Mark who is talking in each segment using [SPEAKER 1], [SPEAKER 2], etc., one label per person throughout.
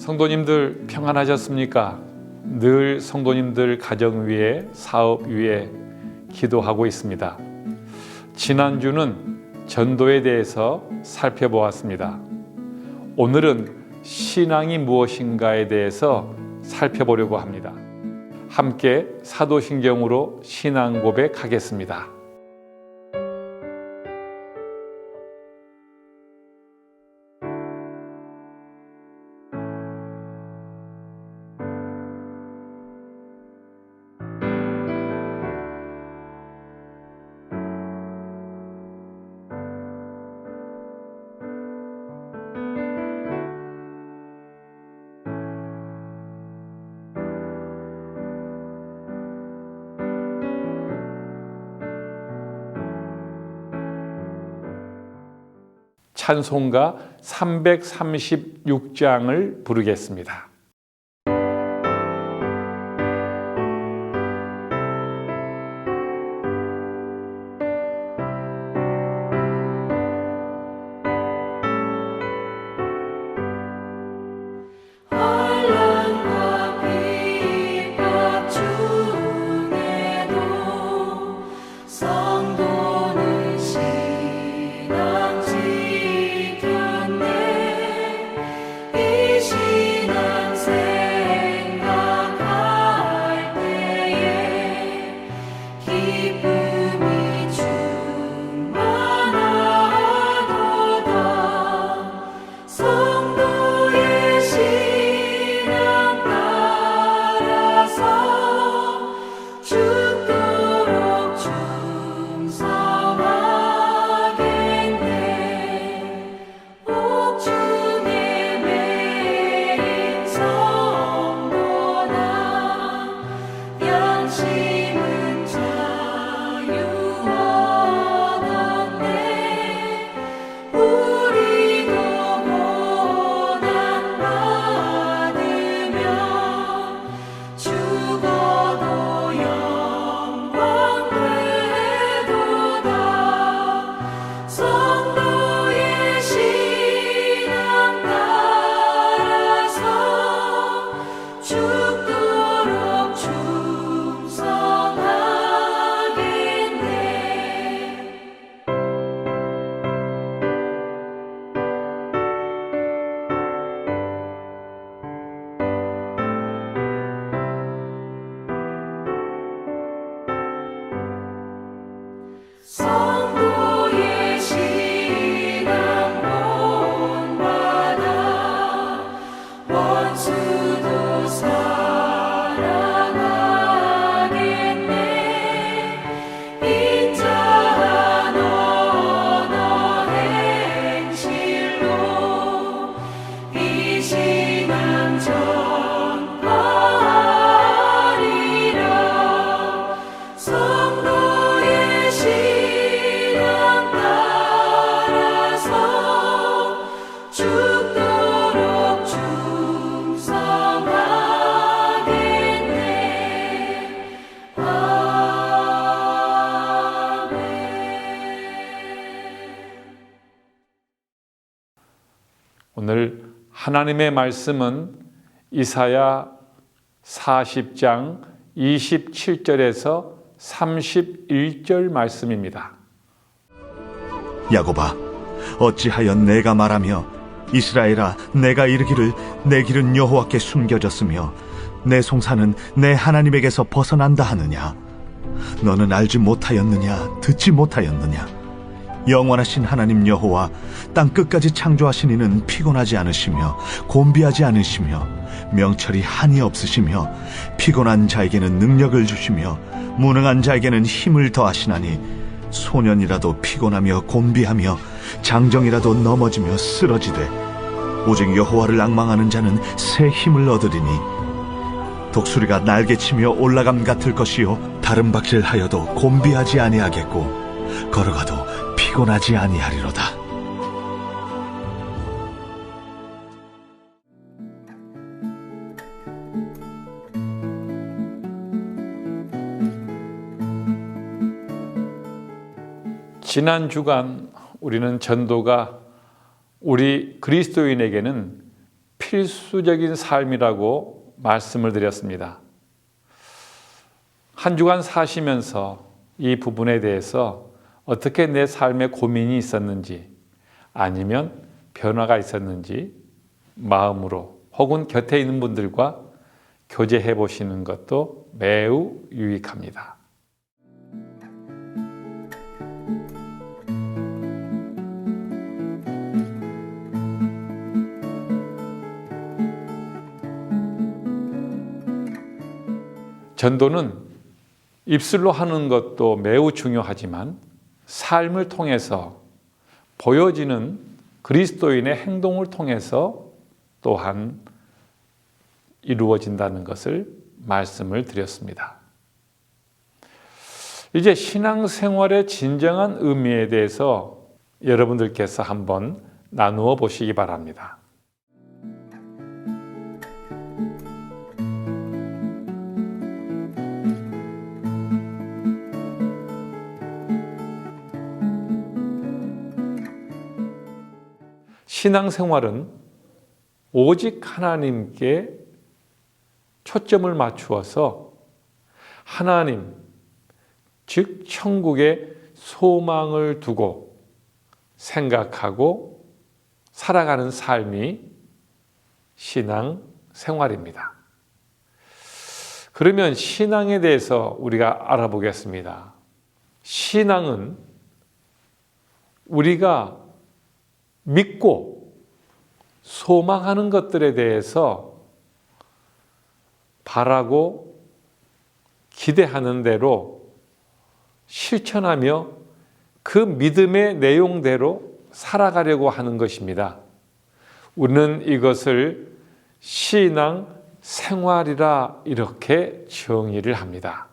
[SPEAKER 1] 성도님들 평안하셨습니까? 늘 성도님들 가정 위에 사업 위에 기도하고 있습니다. 지난주는 전도에 대해서 살펴보았습니다. 오늘은 신앙이 무엇인가에 대해서 살펴보려고 합니다. 함께 사도신경으로 신앙 고백하겠습니다. 찬송가 336장을 부르겠습니다. 오늘 하나님의 말씀은 이사야 40장 27절에서 31절 말씀입니다.
[SPEAKER 2] 야곱아, 어찌하여 내가 말하며 이스라엘아, 내가 이르기를 내 길은 여호와께 숨겨졌으며 내 송사는 내 하나님에게서 벗어난다 하느냐? 너는 알지 못하였느냐? 듣지 못하였느냐? 영원하신 하나님 여호와 땅 끝까지 창조하신 이는 피곤하지 않으시며 곤비하지 않으시며 명철이 한이 없으시며 피곤한 자에게는 능력을 주시며 무능한 자에게는 힘을 더하시나니 소년이라도 피곤하며 곤비하며 장정이라도 넘어지며 쓰러지되 오직 여호와를 앙망하는 자는 새 힘을 얻으리니 독수리가 날개치며 올라감 같을 것이요 다른 박질하여도 곤비하지 아니하겠고 걸어가도 피곤하지 아니하리로다.
[SPEAKER 1] 지난 주간 우리는 전도가 우리 그리스도인에게는 필수적인 삶이라고 말씀을 드렸습니다. 한 주간 사시면서 이 부분에 대해서 어떻게 내 삶에 고민이 있었는지 아니면 변화가 있었는지 마음으로 혹은 곁에 있는 분들과 교제해 보시는 것도 매우 유익합니다. 전도는 입술로 하는 것도 매우 중요하지만 삶을 통해서 보여지는 그리스도인의 행동을 통해서 또한 이루어진다는 것을 말씀을 드렸습니다. 이제 신앙생활의 진정한 의미에 대해서 여러분들께서 한번 나누어 보시기 바랍니다. 신앙생활은 오직 하나님께 초점을 맞추어서 하나님, 즉 천국에 소망을 두고 생각하고 살아가는 삶이 신앙생활입니다. 그러면 신앙에 대해서 우리가 알아보겠습니다. 신앙은 우리가 믿고 소망하는 것들에 대해서 바라고 기대하는 대로 실천하며 그 믿음의 내용대로 살아가려고 하는 것입니다. 우리는 이것을 신앙 생활이라 이렇게 정의를 합니다.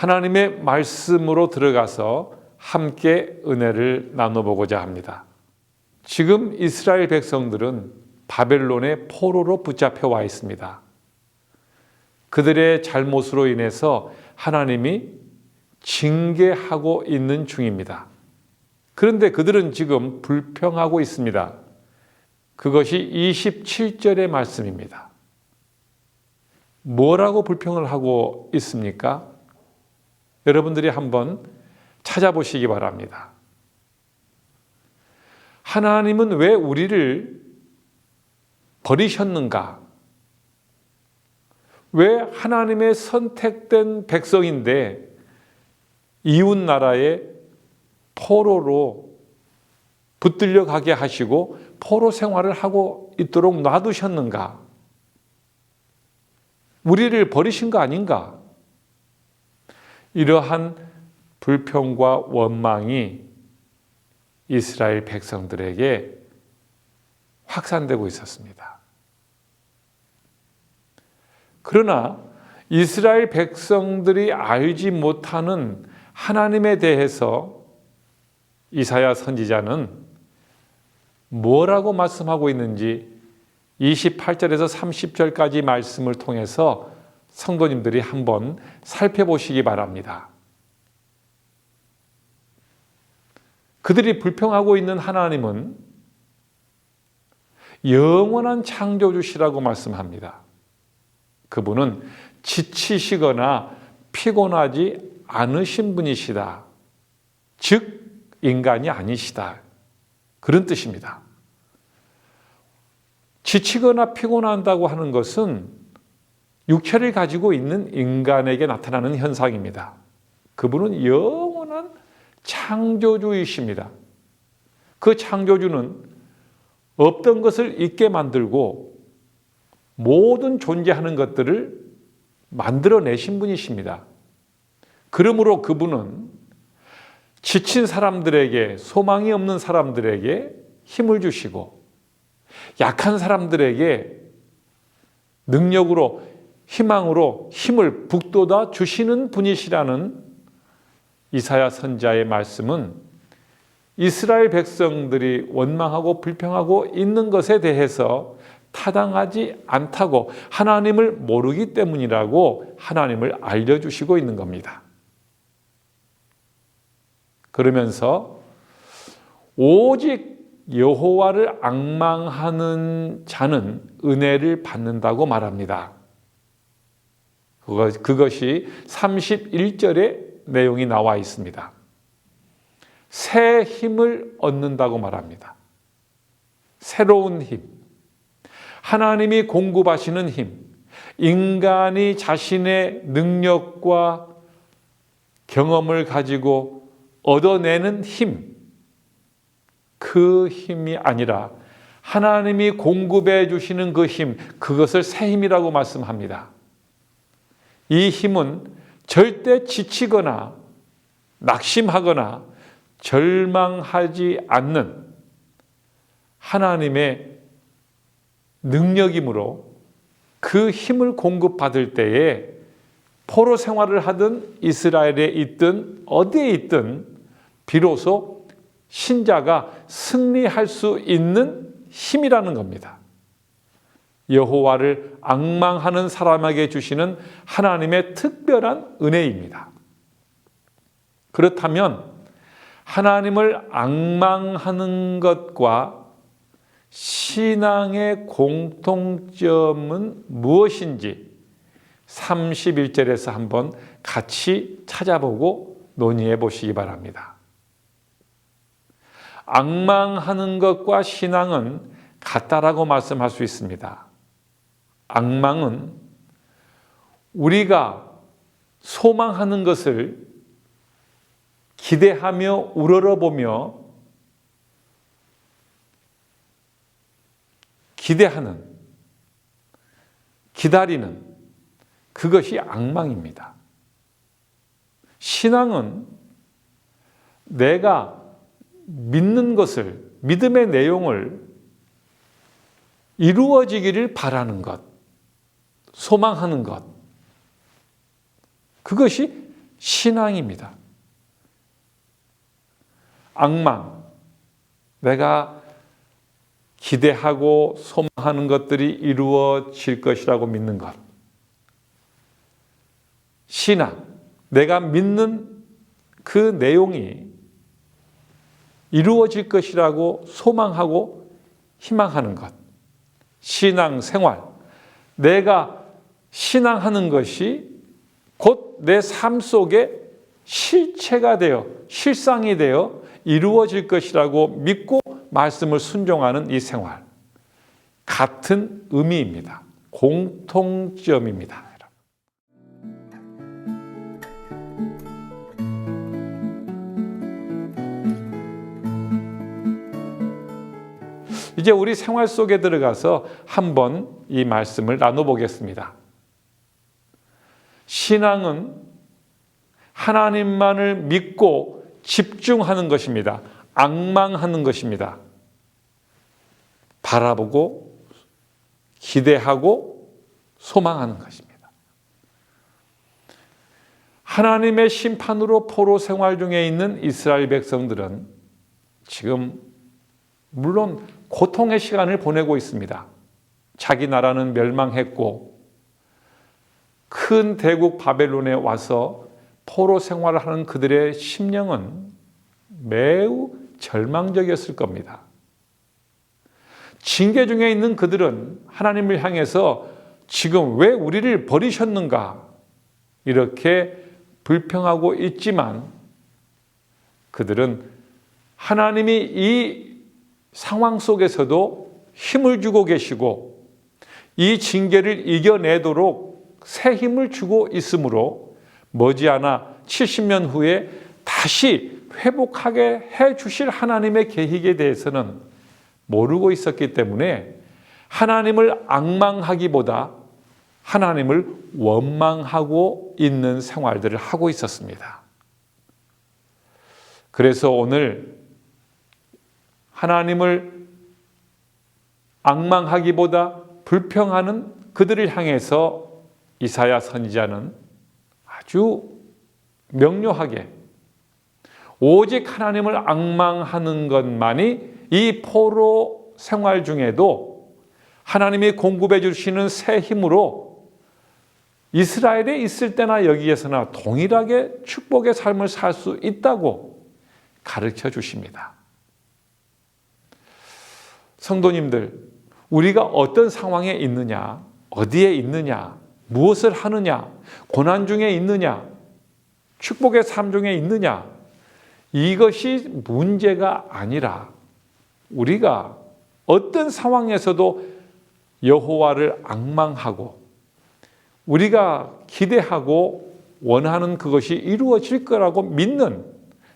[SPEAKER 1] 하나님의 말씀으로 들어가서 함께 은혜를 나눠보고자 합니다. 지금 이스라엘 백성들은 바벨론의 포로로 붙잡혀 와 있습니다. 그들의 잘못으로 인해서 하나님이 징계하고 있는 중입니다. 그런데 그들은 지금 불평하고 있습니다. 그것이 27절의 말씀입니다. 뭐라고 불평을 하고 있습니까? 여러분들이 한번 찾아보시기 바랍니다. 하나님은 왜 우리를 버리셨는가? 왜 하나님의 선택된 백성인데 이웃 나라의 포로로 붙들려 가게 하시고 포로 생활을 하고 있도록 놔두셨는가? 우리를 버리신 거 아닌가? 이러한 불평과 원망이 이스라엘 백성들에게 확산되고 있었습니다. 그러나 이스라엘 백성들이 알지 못하는 하나님에 대해서 이사야 선지자는 뭐라고 말씀하고 있는지 28절에서 30절까지 말씀을 통해서 성도님들이 한번 살펴보시기 바랍니다. 그들이 불평하고 있는 하나님은 영원한 창조주시라고 말씀합니다. 그분은 지치시거나 피곤하지 않으신 분이시다. 즉 인간이 아니시다. 그런 뜻입니다. 지치거나 피곤한다고 하는 것은 육체를 가지고 있는 인간에게 나타나는 현상입니다. 그분은 영원한 창조주이십니다. 그 창조주는 없던 것을 있게 만들고 모든 존재하는 것들을 만들어내신 분이십니다. 그러므로 그분은 지친 사람들에게, 소망이 없는 사람들에게 힘을 주시고 약한 사람들에게 능력으로, 희망으로 힘을 북돋아 주시는 분이시라는 이사야 선지자의 말씀은 이스라엘 백성들이 원망하고 불평하고 있는 것에 대해서 타당하지 않다고, 하나님을 모르기 때문이라고 하나님을 알려주시고 있는 겁니다. 그러면서 오직 여호와를 앙망하는 자는 은혜를 받는다고 말합니다. 그것이 31절에 내용이 나와 있습니다. 새 힘을 얻는다고 말합니다. 새로운 힘, 하나님이 공급하시는 힘, 인간이 자신의 능력과 경험을 가지고 얻어내는 힘, 그 힘이 아니라 하나님이 공급해 주시는 그 힘, 그것을 새 힘이라고 말씀합니다. 이 힘은 절대 지치거나 낙심하거나 절망하지 않는 하나님의 능력이므로 그 힘을 공급받을 때에 포로 생활을 하든 이스라엘에 있든 어디에 있든 비로소 신자가 승리할 수 있는 힘이라는 겁니다. 여호와를 앙망하는 사람에게 주시는 하나님의 특별한 은혜입니다. 그렇다면 하나님을 앙망하는 것과 신앙의 공통점은 무엇인지 31절에서 한번 같이 찾아보고 논의해 보시기 바랍니다. 앙망하는 것과 신앙은 같다라고 말씀할 수 있습니다. 앙망은 우리가 소망하는 것을 기대하며 우러러보며 기대하는, 기다리는 그것이 앙망입니다. 신앙은 내가 믿는 것을, 믿음의 내용을 이루어지기를 바라는 것, 소망하는 것, 그것이 신앙입니다. 앙망, 내가 기대하고 소망하는 것들이 이루어질 것이라고 믿는 것. 신앙, 내가 믿는 그 내용이 이루어질 것이라고 소망하고 희망하는 것. 신앙 생활, 내가 신앙하는 것이 곧 내 삶 속에 실체가 되어 실상이 되어 이루어질 것이라고 믿고 말씀을 순종하는 이 생활, 같은 의미입니다. 공통점입니다. 이제 우리 생활 속에 들어가서 한번 이 말씀을 나눠보겠습니다. 신앙은 하나님만을 믿고 집중하는 것입니다. 앙망하는 것입니다. 바라보고 기대하고 소망하는 것입니다. 하나님의 심판으로 포로 생활 중에 있는 이스라엘 백성들은 지금 물론 고통의 시간을 보내고 있습니다. 자기 나라는 멸망했고 큰 대국 바벨론에 와서 포로 생활을 하는 그들의 심령은 매우 절망적이었을 겁니다. 징계 중에 있는 그들은 하나님을 향해서 지금 왜 우리를 버리셨는가 이렇게 불평하고 있지만 그들은 하나님이 이 상황 속에서도 힘을 주고 계시고 이 징계를 이겨내도록 새 힘을 주고 있으므로 머지않아 70년 후에 다시 회복하게 해 주실 하나님의 계획에 대해서는 모르고 있었기 때문에 하나님을 앙망하기보다 하나님을 원망하고 있는 생활들을 하고 있었습니다. 그래서 오늘 하나님을 앙망하기보다 불평하는 그들을 향해서 이사야 선지자는 아주 명료하게 오직 하나님을 앙망하는 것만이 이 포로 생활 중에도 하나님이 공급해 주시는 새 힘으로 이스라엘에 있을 때나 여기에서나 동일하게 축복의 삶을 살 수 있다고 가르쳐 주십니다. 성도님들, 우리가 어떤 상황에 있느냐, 어디에 있느냐, 무엇을 하느냐, 고난 중에 있느냐, 축복의 삶 중에 있느냐, 이것이 문제가 아니라 우리가 어떤 상황에서도 여호와를 앙망하고 우리가 기대하고 원하는 그것이 이루어질 거라고 믿는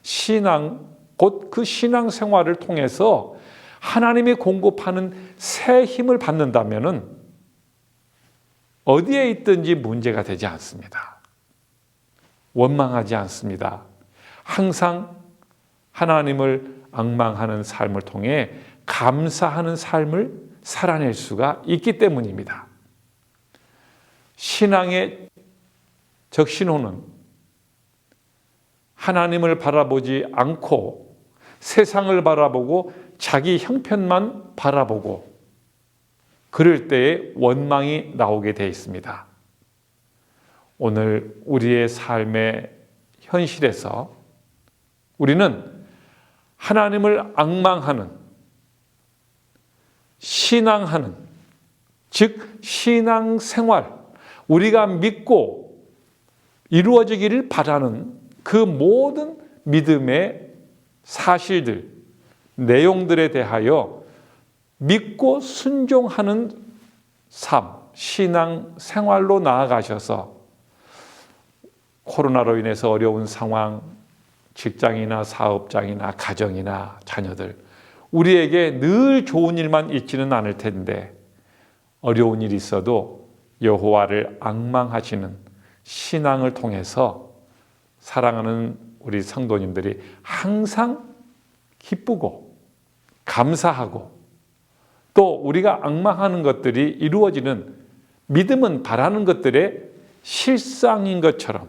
[SPEAKER 1] 신앙, 곧 그 신앙 생활을 통해서 하나님이 공급하는 새 힘을 받는다면은 어디에 있든지 문제가 되지 않습니다. 원망하지 않습니다. 항상 하나님을 앙망하는 삶을 통해 감사하는 삶을 살아낼 수가 있기 때문입니다. 신앙의 적신호는 하나님을 바라보지 않고 세상을 바라보고 자기 형편만 바라보고 그럴 때에 원망이 나오게 되어 있습니다. 오늘 우리의 삶의 현실에서 우리는 하나님을 앙망하는, 신앙하는, 즉 신앙생활, 우리가 믿고 이루어지기를 바라는 그 모든 믿음의 사실들, 내용들에 대하여 믿고 순종하는 삶, 신앙생활로 나아가셔서 코로나로 인해서 어려운 상황, 직장이나 사업장이나 가정이나 자녀들, 우리에게 늘 좋은 일만 있지는 않을 텐데 어려운 일이 있어도 여호와를 앙망하시는 신앙을 통해서 사랑하는 우리 성도님들이 항상 기쁘고 감사하고 또 우리가 앙망하는 것들이 이루어지는, 믿음은 바라는 것들의 실상인 것처럼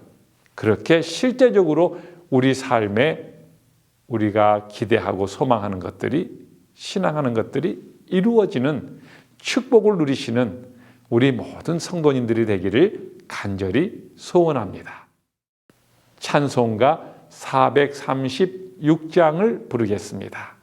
[SPEAKER 1] 그렇게 실제적으로 우리 삶에 우리가 기대하고 소망하는 것들이, 신앙하는 것들이 이루어지는 축복을 누리시는 우리 모든 성도님들이 되기를 간절히 소원합니다. 찬송가 436장을 부르겠습니다.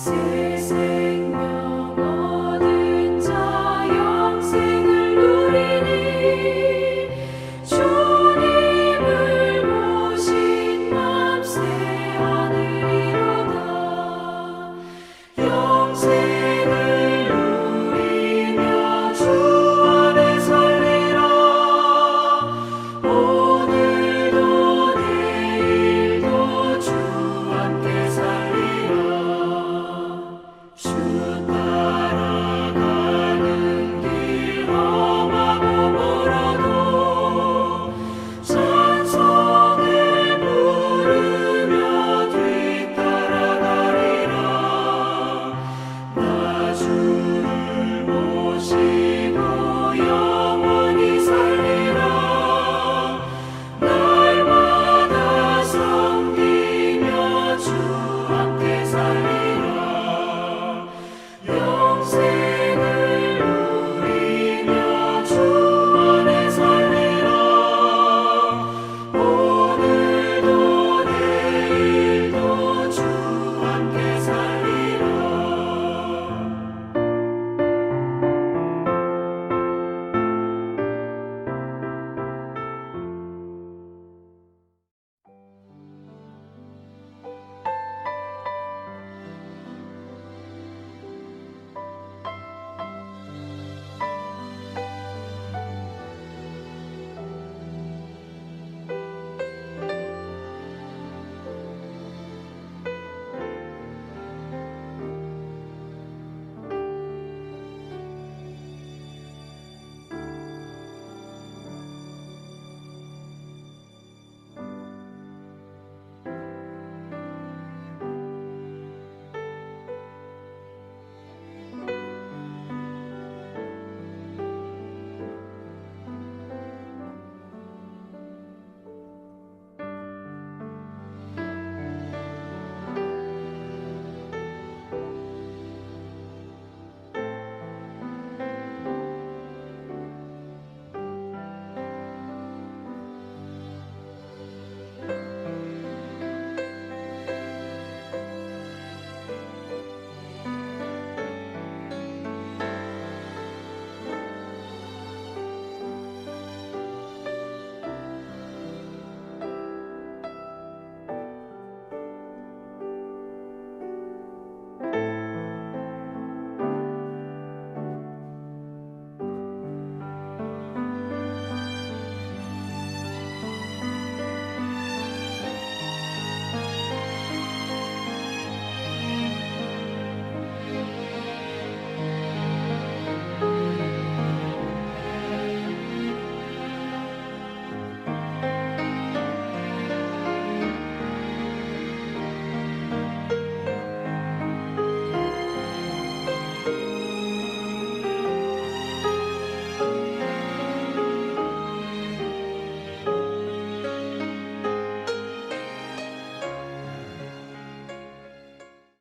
[SPEAKER 3] 새 생명